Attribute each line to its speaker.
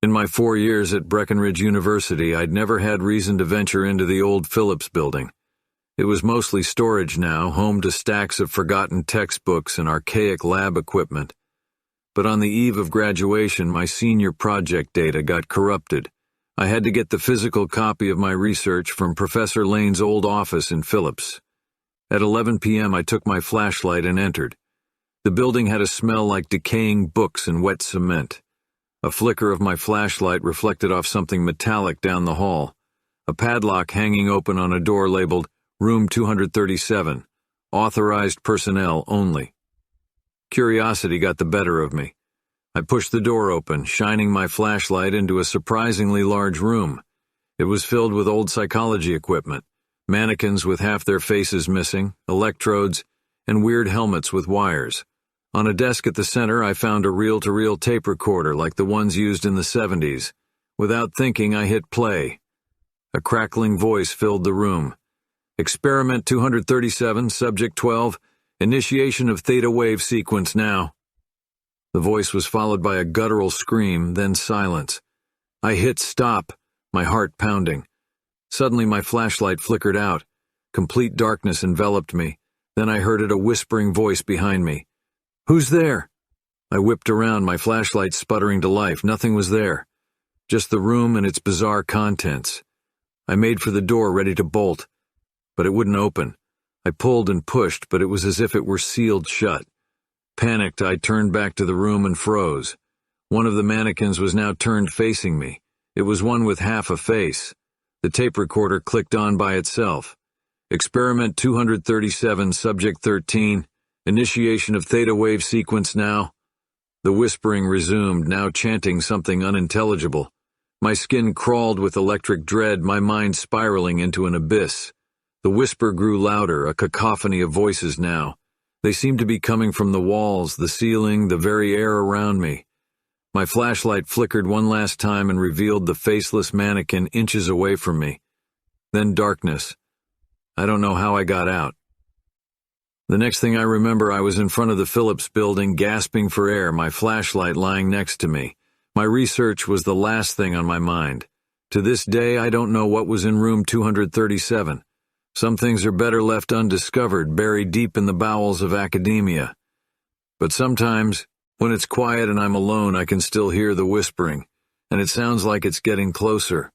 Speaker 1: In my 4 years at Breckenridge University, I'd never had reason to venture into the old Phillips building. It was mostly storage now, home to stacks of forgotten textbooks and archaic lab equipment. But on the eve of graduation, my senior project data got corrupted. I had to get the physical copy of my research from Professor Lane's old office in Phillips. At 11 p.m., I took my flashlight and entered. The building had a smell like decaying books and wet cement. A flicker of my flashlight reflected off something metallic down the hall. A padlock hanging open on a door labeled Room 237, Authorized Personnel Only. Curiosity got the better of me. I pushed the door open, shining my flashlight into a surprisingly large room. It was filled with old psychology equipment, mannequins with half their faces missing, electrodes, and weird helmets with wires. On a desk at the center, I found a reel-to-reel tape recorder like the ones used in the 70s. Without thinking, I hit play. A crackling voice filled the room. Experiment 237, Subject 12, initiation of theta wave sequence now. The voice was followed by a guttural scream, then silence. I hit stop, my heart pounding. Suddenly my flashlight flickered out. Complete darkness enveloped me. Then I heard a whispering voice behind me. "Who's there?" I whipped around, my flashlight sputtering to life. Nothing was there. Just the room and its bizarre contents. I made for the door, ready to bolt. But it wouldn't open. I pulled and pushed, but it was as if it were sealed shut. Panicked, I turned back to the room and froze. One of the mannequins was now turned facing me. It was one with half a face. The tape recorder clicked on by itself. Experiment 237, Subject 13, initiation of theta wave sequence now. The whispering resumed, now chanting something unintelligible. My skin crawled with electric dread, my mind spiraling into an abyss. The whisper grew louder, a cacophony of voices now. They seemed to be coming from the walls, the ceiling, the very air around me. My flashlight flickered one last time and revealed the faceless mannequin inches away from me. Then darkness. I don't know how I got out. The next thing I remember, I was in front of the Phillips building, gasping for air, my flashlight lying next to me. My research was the last thing on my mind. To this day, I don't know what was in room 237. Some things are better left undiscovered, buried deep in the bowels of academia. But sometimes, when it's quiet and I'm alone, I can still hear the whispering, and it sounds like it's getting closer.